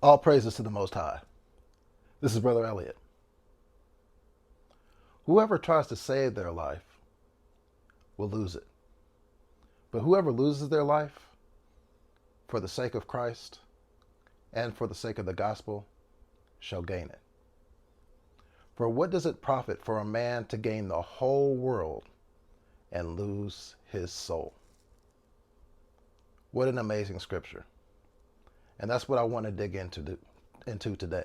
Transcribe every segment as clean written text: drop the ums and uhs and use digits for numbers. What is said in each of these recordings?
All praises to the Most High. This is Brother Elliot. Whoever tries to save their life will lose it. But whoever loses their life for the sake of Christ and for the sake of the gospel shall gain it. For what does it profit for a man to gain the whole world and lose his soul? What an amazing scripture. And that's what I want to dig into today.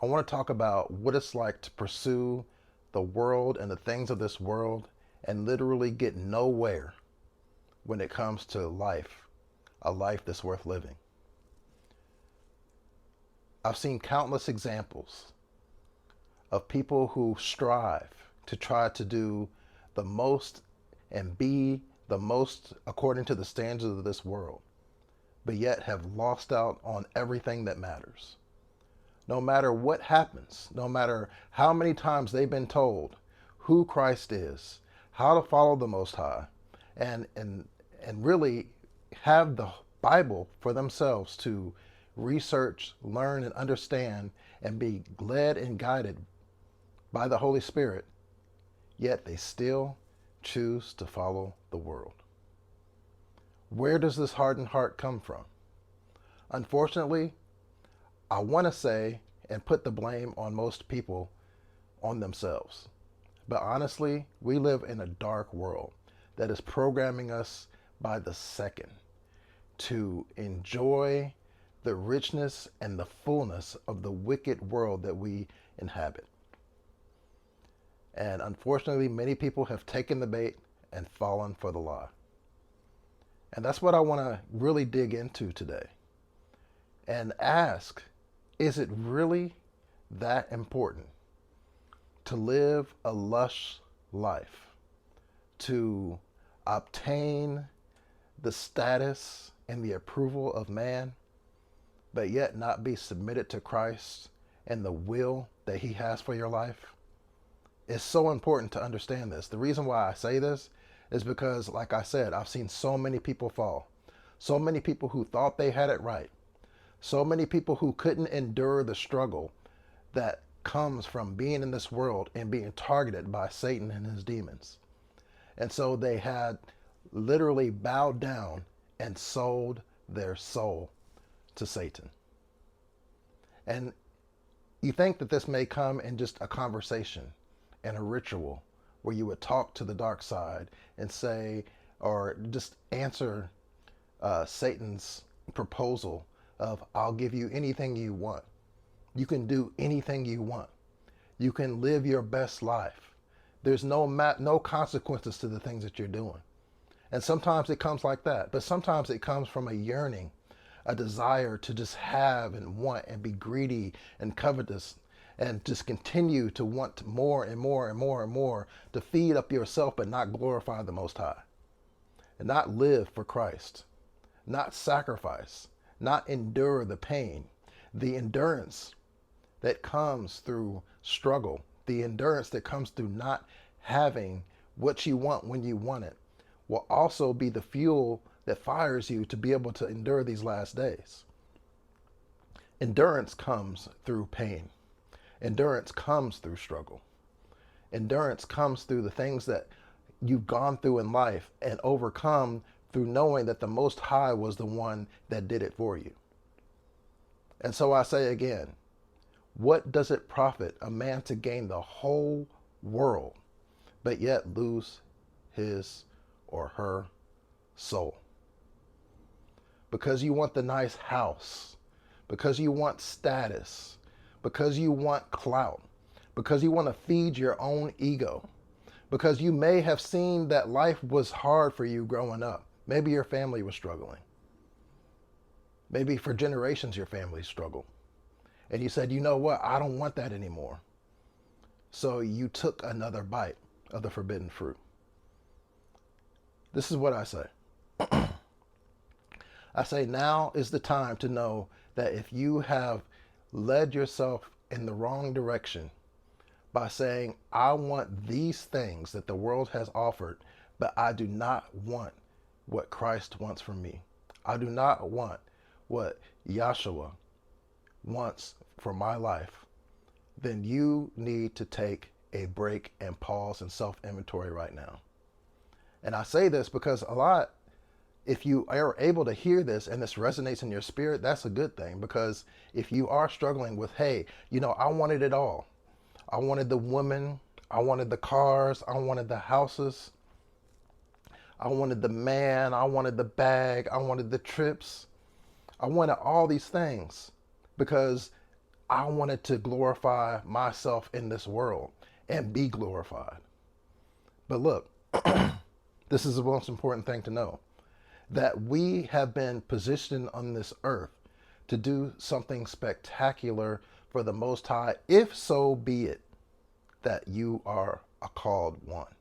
I want to talk about what it's like to pursue the world and the things of this world and literally get nowhere when it comes to life, a life that's worth living. I've seen countless examples of people who strive to try to do the most and be the most according to the standards of this world, but yet have lost out on everything that matters. No matter what happens, no matter how many times they've been told who Christ is, how to follow the Most High, and really have the Bible for themselves to research, learn, and understand, and be led and guided by the Holy Spirit, yet they still choose to follow the world. Where does this hardened heart come from? Unfortunately, I want to say and put the blame on most people on themselves. But honestly, we live in a dark world that is programming us by the second to enjoy the richness and the fullness of the wicked world that we inhabit. And unfortunately, many people have taken the bait and fallen for the lie. And that's what I want to really dig into today and ask, is it really that important to live a lush life, to obtain the status and the approval of man, but yet not be submitted to Christ and the will that he has for your life? It's so important to understand this. The reason why I say this is because, like I said, I've seen so many people fall. So many people who thought they had it right. So many people who couldn't endure the struggle that comes from being in this world and being targeted by Satan and his demons. And so they had literally bowed down and sold their soul to Satan. And you think that this may come in just a conversation and a ritual where you would talk to the dark side and say, or just answer Satan's proposal of, I'll give you anything you want. You can do anything you want. You can live your best life. There's no consequences to the things that you're doing. And sometimes it comes like that, but sometimes it comes from a yearning, a desire to just have and want and be greedy and covetous and just continue to want more and more and more and more to feed up yourself, but not glorify the Most High and not live for Christ, not sacrifice, not endure the pain, the endurance that comes through struggle, the endurance that comes through not having what you want when you want it, will also be the fuel that fires you to be able to endure these last days. Endurance comes through pain. Endurance comes through struggle. Endurance comes through the things that you've gone through in life and overcome through knowing that the Most High was the one that did it for you. And so I say again, what does it profit a man to gain the whole world, but yet lose his or her soul? Because you want the nice house, because you want status, because you want clout, because you want to feed your own ego, because you may have seen that life was hard for you growing up. Maybe your family was struggling. Maybe for generations your family struggled. And you said, you know what, I don't want that anymore. So you took another bite of the forbidden fruit. This is what I say. I say now is the time to know that if you have led yourself in the wrong direction by saying, I want these things that the world has offered, but I do not want what Christ wants from me. I do not want what Yahshua wants for my life, then you need to take a break and pause and self-inventory right now. And I say this because if you are able to hear this and this resonates in your spirit, that's a good thing. Because if you are struggling with, hey, I wanted it all. I wanted the women, I wanted the cars, I wanted the houses, I wanted the man, I wanted the bag, I wanted the trips. I wanted all these things because I wanted to glorify myself in this world and be glorified. But look, this is the most important thing to know, that we have been positioned on this earth to do something spectacular for the Most High, if so be it that you are a called one.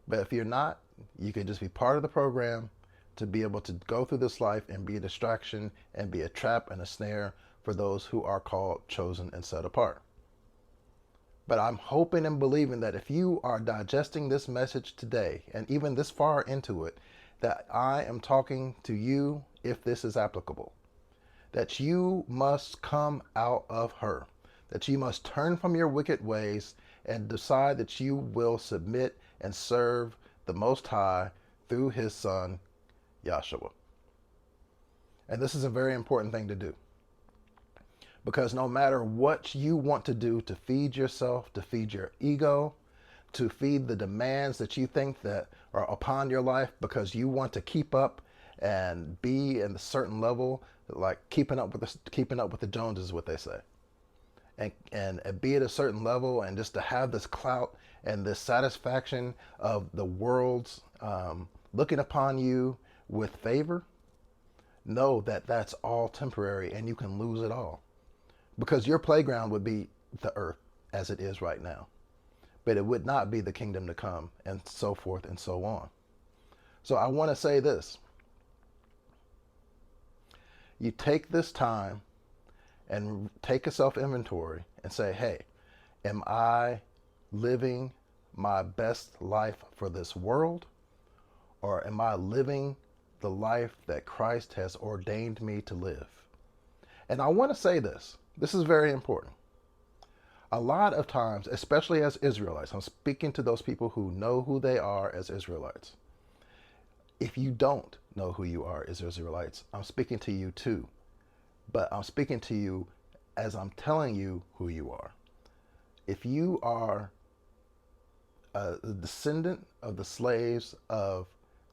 But if you're not, you can just be part of the program to be able to go through this life and be a distraction and be a trap and a snare for those who are called, chosen, and set apart. But I'm hoping and believing that if you are digesting this message today, and even this far into it, that I am talking to you if this is applicable. That you must come out of her. That you must turn from your wicked ways and decide that you will submit and serve the Most High through His Son, Yahshua. And this is a very important thing to do. Because no matter what you want to do to feed yourself, to feed your ego, to feed the demands that you think that are upon your life because you want to keep up and be in a certain level, like keeping up with the Joneses is what they say. And be at a certain level, and just to have this clout and this satisfaction of the world's looking upon you with favor, know that that's all temporary and you can lose it all. Because your playground would be the earth as it is right now. But it would not be the kingdom to come, and so forth and so on. So I want to say this. You take this time and take a self-inventory and say, hey, am I living my best life for this world? Or am I living the life that Christ has ordained me to live? And I want to say this. This is very important. A lot of times, especially as Israelites, I'm speaking to those people who know who they are as Israelites. If you don't know who you are as Israelites, I'm speaking to you too. But I'm speaking to you as I'm telling you who you are. If you are a descendant of the slaves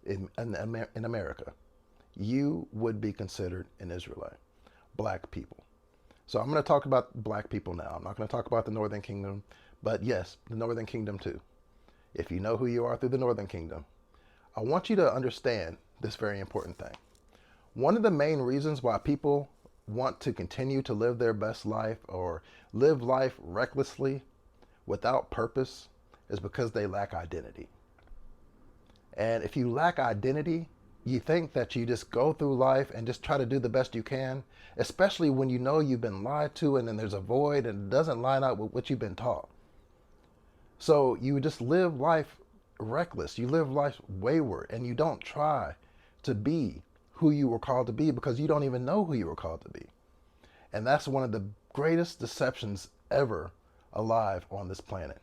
in America, you would be considered an Israelite. Black people. So I'm going to talk about black people now. I'm not going to talk about the Northern Kingdom, but yes, the Northern Kingdom too. If you know who you are through the Northern Kingdom, I want you to understand this very important thing. One of the main reasons why people want to continue to live their best life or live life recklessly without purpose is because they lack identity. And if you lack identity, you think that you just go through life and just try to do the best you can, especially when you know you've been lied to and then there's a void and it doesn't line up with what you've been taught. So you just live life reckless. You live life wayward, and you don't try to be who you were called to be because you don't even know who you were called to be. And that's one of the greatest deceptions ever alive on this planet.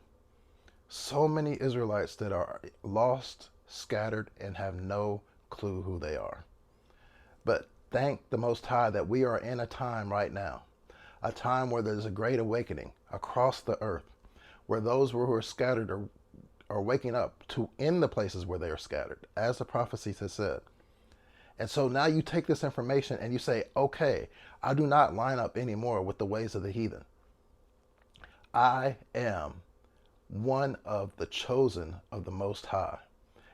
So many Israelites that are lost, scattered, and have no clue who they are. But thank the Most High that we are in a time right now, a time where there's a great awakening across the earth, where those who are scattered are waking up to in the places where they are scattered, as the prophecies have said. And so now you take this information and you say, okay, I do not line up anymore with the ways of the heathen. I am one of the chosen of the Most High,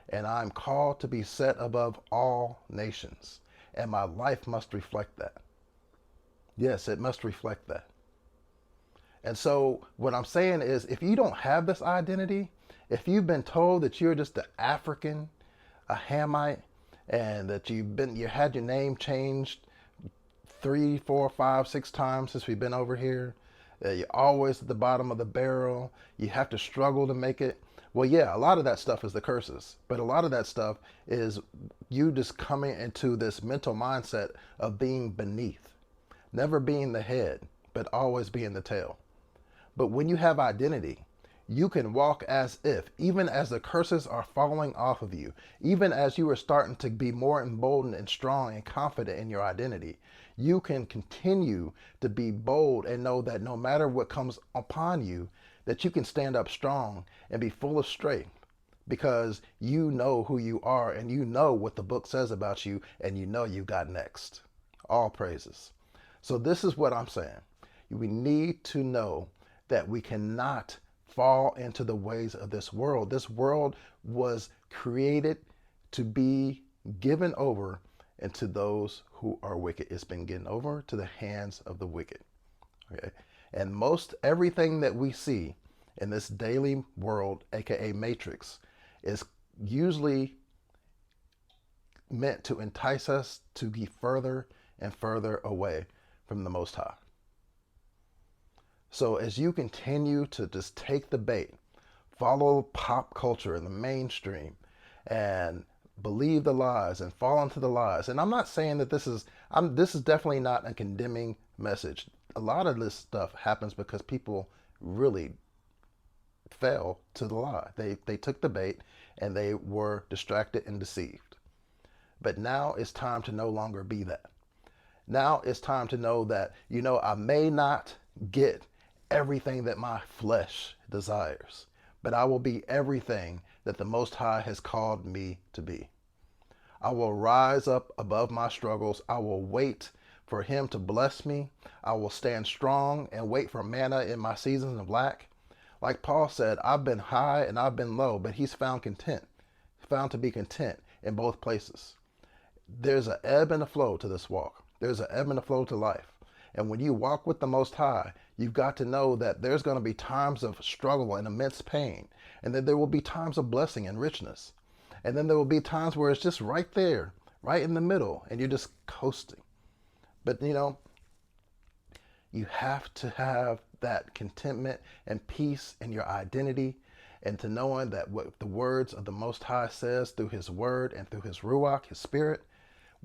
and I'm called to be set above all nations, and my life must reflect that. Yes, it must reflect that. And so what I'm saying is, if you don't have this identity, if you've been told that you're just an African, a Hamite, and that you had your name changed 3, 4, 5, 6 times since we've been over here, that you're always at the bottom of the barrel, you have to struggle to make it. Well, yeah, a lot of that stuff is the curses, but a lot of that stuff is you just coming into this mental mindset of being beneath. never being the head, but always being the tail. But when you have identity, you can walk as if, even as the curses are falling off of you, even as you are starting to be more emboldened and strong and confident in your identity, you can continue to be bold and know that no matter what comes upon you, that you can stand up strong and be full of strength because you know who you are and you know what the book says about you and you know you got next. All praises. So this is what I'm saying. We need to know that we cannot fall into the ways of this world. This world was created to be given over into those who are wicked. It's been given over to the hands of the wicked. Okay? And most everything that we see in this daily world, aka matrix, is usually meant to entice us to be further and further away from the Most High. So as you continue to just take the bait, follow pop culture and the mainstream, and believe the lies and fall into the lies. And I'm not saying that this is definitely not a condemning message. A lot of this stuff happens because people really fell to the lie. They took the bait and they were distracted and deceived. But now it's time to no longer be that. Now it's time to know that, I may not get everything that my flesh desires, but I will be everything that the Most High has called me to be. I will rise up above my struggles. I will wait for Him to bless me. I will stand strong and wait for manna in my seasons of lack. Like Paul said, I've been high and I've been low, but he's found to be content in both places. There's an ebb and a flow to this walk. There's an ebb and a flow to life. And when you walk with the Most High, you've got to know that there's going to be times of struggle and immense pain, and that there will be times of blessing and richness. And then there will be times where it's just right there, right in the middle, and you're just coasting. But, you have to have that contentment and peace in your identity, and to knowing that what the words of the Most High says through His Word and through His Ruach, His Spirit,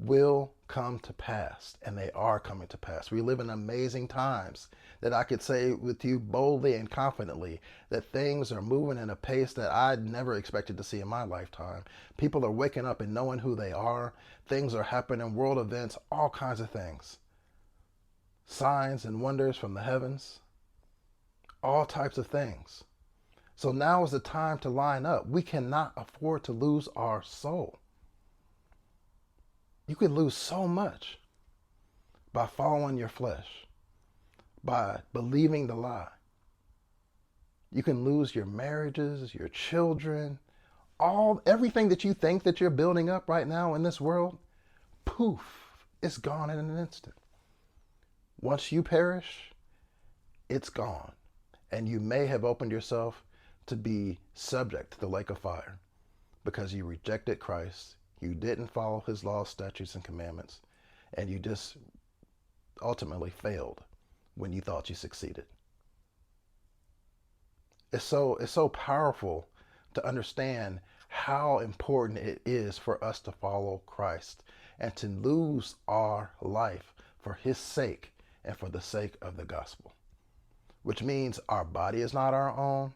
will come to pass, and they are coming to pass. We live in amazing times that I could say with you boldly and confidently that things are moving at a pace that I never expected to see in my lifetime. People are waking up and knowing who they are. Things are happening, world events, all kinds of things. Signs and wonders from the heavens, all types of things. So now is the time to line up. We cannot afford to lose our soul. You could lose so much by following your flesh, by believing the lie. You can lose your marriages, your children, everything that you think that you're building up right now in this world. Poof, it's gone in an instant. Once you perish, it's gone. And you may have opened yourself to be subject to the lake of fire because you rejected Christ. You didn't follow His laws, statutes, and commandments, and you just ultimately failed when you thought you succeeded. It's so powerful to understand how important it is for us to follow Christ and to lose our life for His sake and for the sake of the gospel, which means our body is not our own,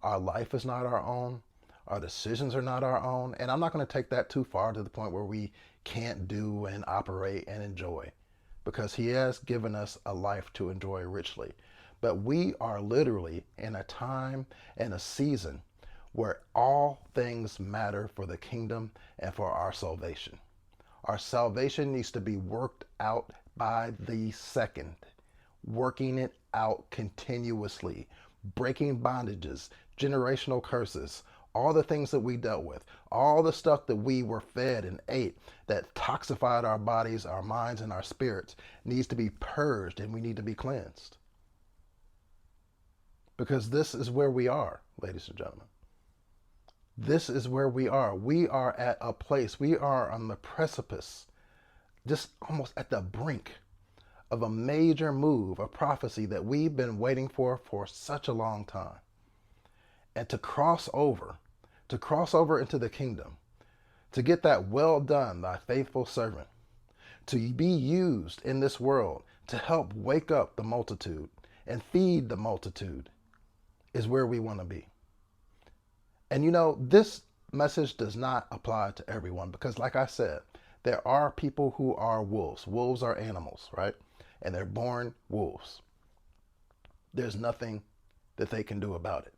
our life is not our own, our decisions are not our own. And I'm not going to take that too far to the point where we can't do and operate and enjoy, because He has given us a life to enjoy richly. But we are literally in a time and a season where all things matter for the kingdom and for our salvation. Our salvation needs to be worked out by the second, working it out continuously, breaking bondages, generational curses, all the things that we dealt with, all the stuff that we were fed and ate that toxified our bodies, our minds, and our spirits needs to be purged, and we need to be cleansed. Because this is where we are, ladies and gentlemen. This is where we are. We are at a place, we are on the precipice, just almost at the brink of a major move, a prophecy that we've been waiting for such a long time. And to cross over into the kingdom, to get that well done, thy faithful servant, to be used in this world, to help wake up the multitude and feed the multitude is where we want to be. And this message does not apply to everyone because, like I said, there are people who are wolves. Wolves are animals, right? And they're born wolves. There's nothing that they can do about it.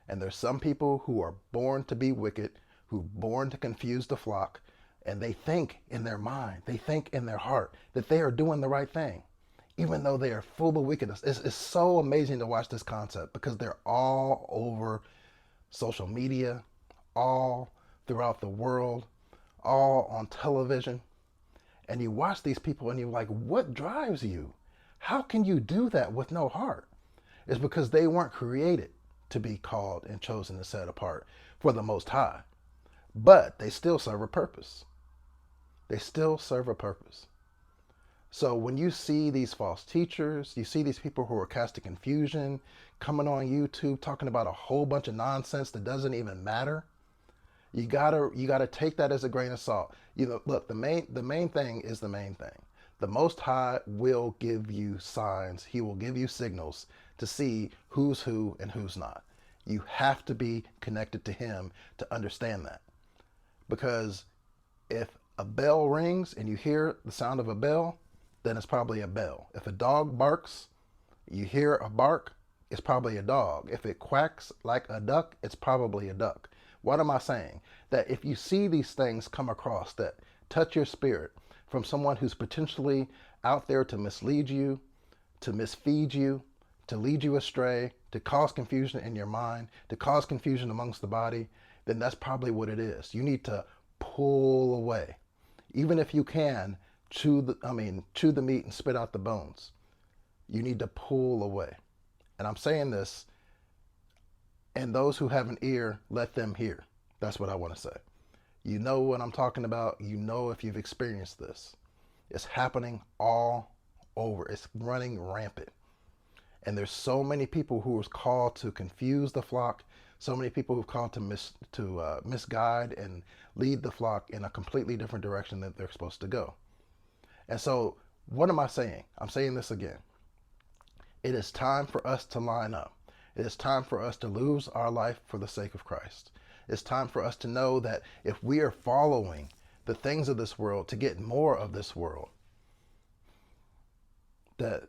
And there's some people who are born to be wicked, who are born to confuse the flock, and they think in their mind, they think in their heart that they are doing the right thing, even though they are full of wickedness. It's so amazing to watch this concept because they're all over social media, all throughout the world, all on television. And you watch these people and you're like, what drives you? How can you do that with no heart? It's because they weren't created to be called and chosen and set apart for the Most High. But they still serve a purpose. They still serve a purpose. So when you see these false teachers, you see these people who are casting confusion, coming on YouTube talking about a whole bunch of nonsense that doesn't even matter, you gotta take that as a grain of salt. Look, the main thing is the main thing. The Most High will give you signs. He will give you signals to see who's who and who's not. You have to be connected to Him to understand that. Because if a bell rings and you hear the sound of a bell, then it's probably a bell. If a dog barks, you hear a bark, it's probably a dog. If it quacks like a duck, it's probably a duck. What am I saying? That if you see these things come across that touch your spirit from someone who's potentially out there to mislead you, to misfeed you, to lead you astray, to cause confusion in your mind, to cause confusion amongst the body, then that's probably what it is. You need to pull away. Even if you can, chew the meat and spit out the bones. You need to pull away. And I'm saying this, and those who have an ear, let them hear. That's what I want to say. You know what I'm talking about. You know if you've experienced this. It's happening all over. It's running rampant. And there's so many people who are called to confuse the flock. So many people who've called to misguide and lead the flock in a completely different direction that they're supposed to go. And so what am I saying? I'm saying this again. It is time for us to line up. It is time for us to lose our life for the sake of Christ. It's time for us to know that if we are following the things of this world to get more of this world, that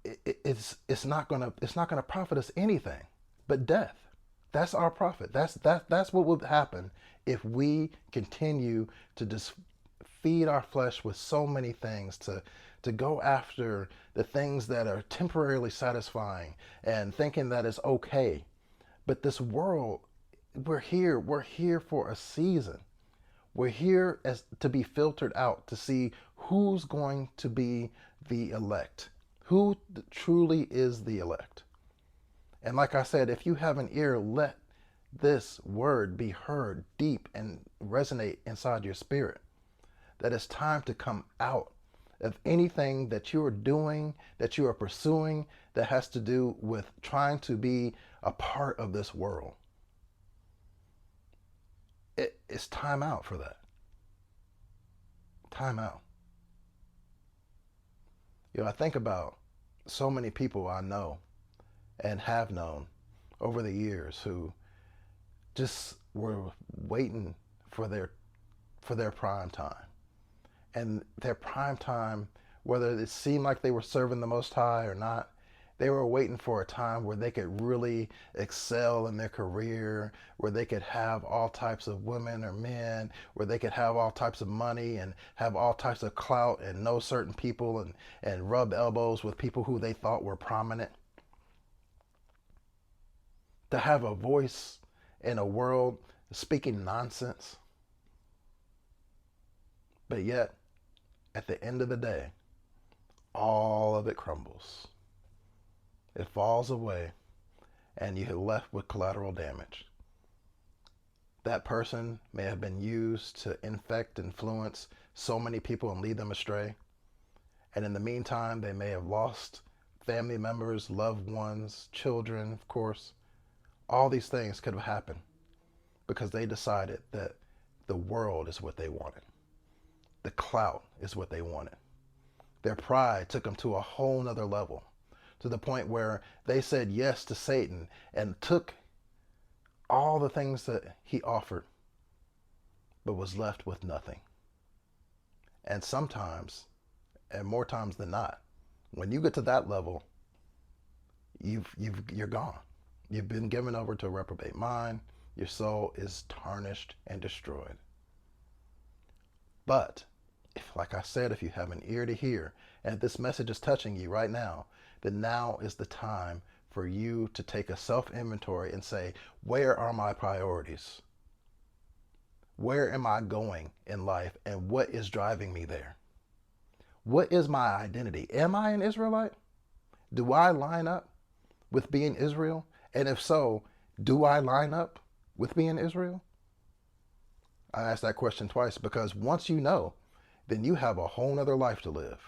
it's not gonna profit us anything but death. That's our profit. That's what will happen if we continue to just feed our flesh with so many things, to go after the things that are temporarily satisfying and thinking that it's okay. But this world, we're here for a season. We're here to be filtered out, to see who's going to be the elect, who truly is the elect. And like I said, if you have an ear, let this word be heard deep and resonate inside your spirit. That it's time to come out of anything that you are doing, that you are pursuing, that has to do with trying to be a part of this world. It's time out for that. Time out. I think about so many people I know and have known over the years who just were waiting for their prime time. And their prime time, whether it seemed like they were serving the Most High or not, they were waiting for a time where they could really excel in their career, where they could have all types of women or men, where they could have all types of money and have all types of clout and know certain people and rub elbows with people who they thought were prominent. To have a voice in a world speaking nonsense. But yet, at the end of the day, all of it crumbles. It falls away, and you're left with collateral damage. That person may have been used to influence so many people and lead them astray. And in the meantime, they may have lost family members, loved ones, children, of course. All these things could have happened because they decided that the world is what they wanted. The clout is what they wanted. Their pride took them to a whole nother level, to the point where they said yes to Satan and took all the things that he offered, but was left with nothing. And sometimes, and more times than not, when you get to that level, you're gone. You've been given over to a reprobate mind. Your soul is tarnished and destroyed. But if, like I said, if you have an ear to hear, and if this message is touching you right now, then now is the time for you to take a self-inventory and say, where are my priorities? Where am I going in life, and what is driving me there? What is my identity? Am I an Israelite? Do I line up with being Israel? And if so, do I line up with being Israel? I asked that question twice because once you know, then you have a whole nother life to live.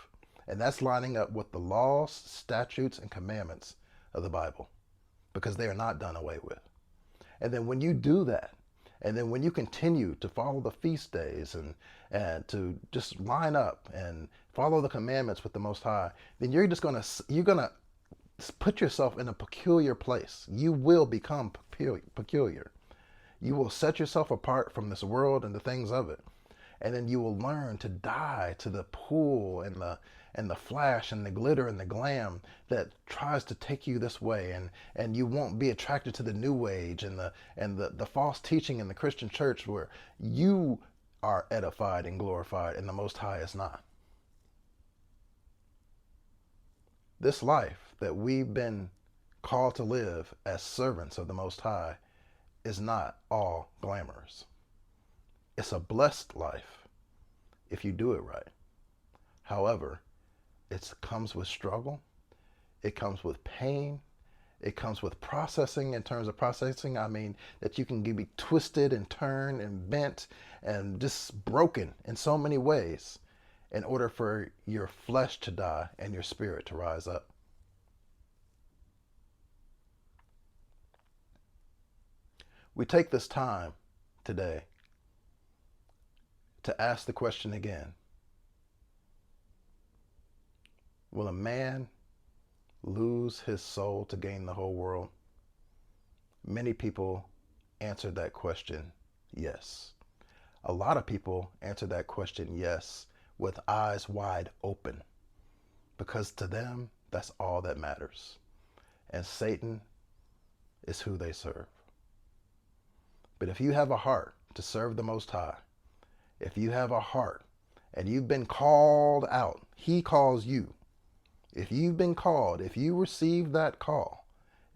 And that's lining up with the laws, statutes, and commandments of the Bible, because they are not done away with. And then when you do that, and then when you continue to follow the feast days and to just line up and follow the commandments with the Most High, then you're gonna put yourself in a peculiar place. You will become peculiar. You will set yourself apart from this world and the things of it. And then you will learn to die to the pull and the flash and the glitter and the glam that tries to take you this way, and you won't be attracted to the new age and the false teaching in the Christian church where you are edified and glorified and the Most High is not. This life that we've been called to live as servants of the Most High is not all glamorous. It's a blessed life if you do it right. However, it comes with struggle. It comes with pain. It comes with processing. In terms of processing, I mean that you can be twisted and turned and bent and just broken in so many ways in order for your flesh to die and your spirit to rise up. We take this time today to ask the question again. Will a man lose his soul to gain the whole world? Many people answered that question, yes. A lot of people answered that question, yes, with eyes wide open, because to them, that's all that matters. And Satan is who they serve. But if you have a heart to serve the Most High, if you have a heart and you've been called out, He calls you. If you've been called, if you receive that call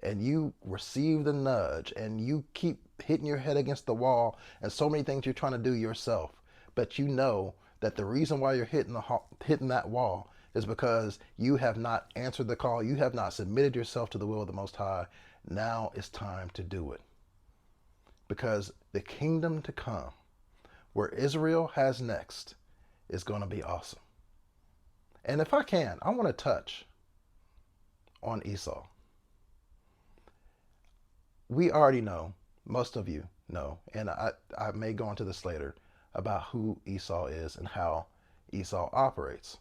and you receive the nudge and you keep hitting your head against the wall and so many things you're trying to do yourself, but you know that the reason why you're hitting that wall is because you have not answered the call, you have not submitted yourself to the will of the Most High, now it's time to do it. Because the kingdom to come, where Israel has next, is going to be awesome. And if I can, I want to touch on Esau. We already know, most of you know, and I may go into this later, about who Esau is and how Esau operates.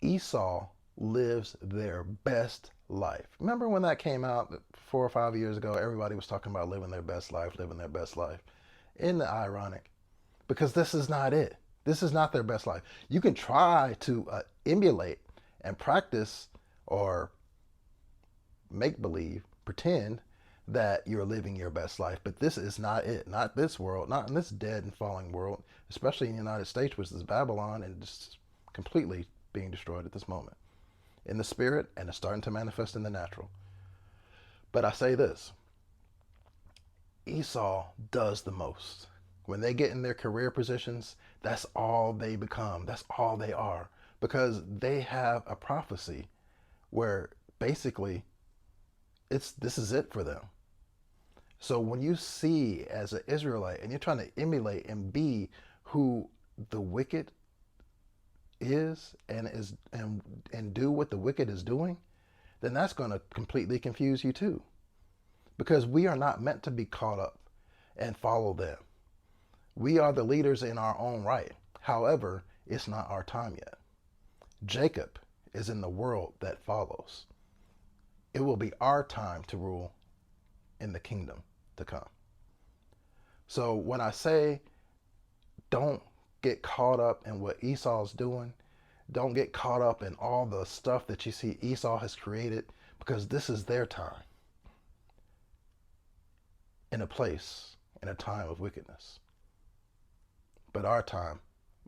Esau lives their best life. Remember when that came out 4 or 5 years ago? Everybody was talking about living their best life, living their best life. Isn't it ironic? Because this is not it. This is not their best life. You can try to emulate and practice or make believe, pretend that you're living your best life, but this is not it. Not this world, not in this dead and falling world, especially in the United States, which is Babylon and just completely being destroyed at this moment in the spirit, and it's starting to manifest in the natural. But I say this, Esau does the most. When they get in their career positions, that's all they become. That's all they are, because they have a prophecy where basically this is it for them. So when you see as an Israelite and you're trying to emulate and be who the wicked is and do what the wicked is doing, then that's going to completely confuse you too. Because we are not meant to be caught up and follow them. We are the leaders in our own right. However, it's not our time yet. Jacob is in the world that follows. It will be our time to rule in the kingdom to come. So when I say don't get caught up in what Esau's doing, don't get caught up in all the stuff that you see Esau has created, because this is their time in a place, in a time of wickedness. But our time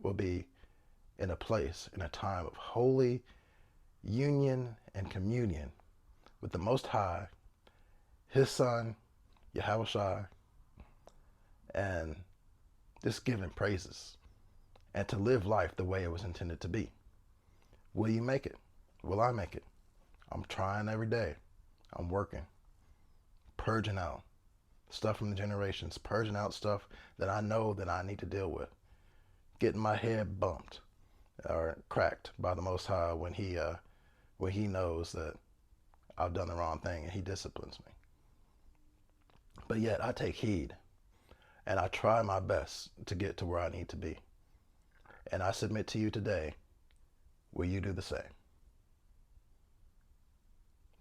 will be in a place, in a time of holy union and communion with the Most High, His Son, Yahushua, and just giving praises and to live life the way it was intended to be. Will you make it? Will I make it? I'm trying every day. I'm working, purging out stuff from the generations, purging out stuff that I know that I need to deal with, getting my head bumped or cracked by the Most High when He knows that I've done the wrong thing and He disciplines me. But yet I take heed and I try my best to get to where I need to be. And I submit to you today, will you do the same?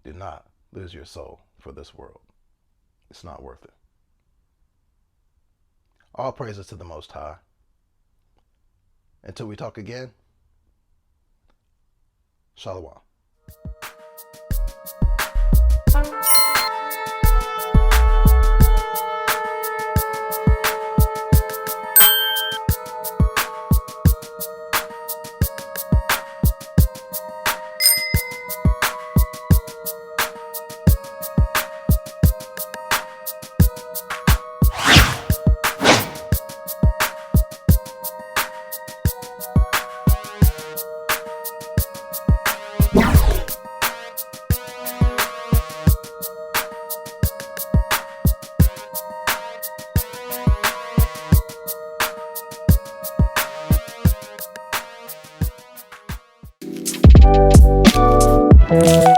Do not lose your soul for this world. It's not worth it. All praises to the Most High. Until we talk again, Shalom. Thank you.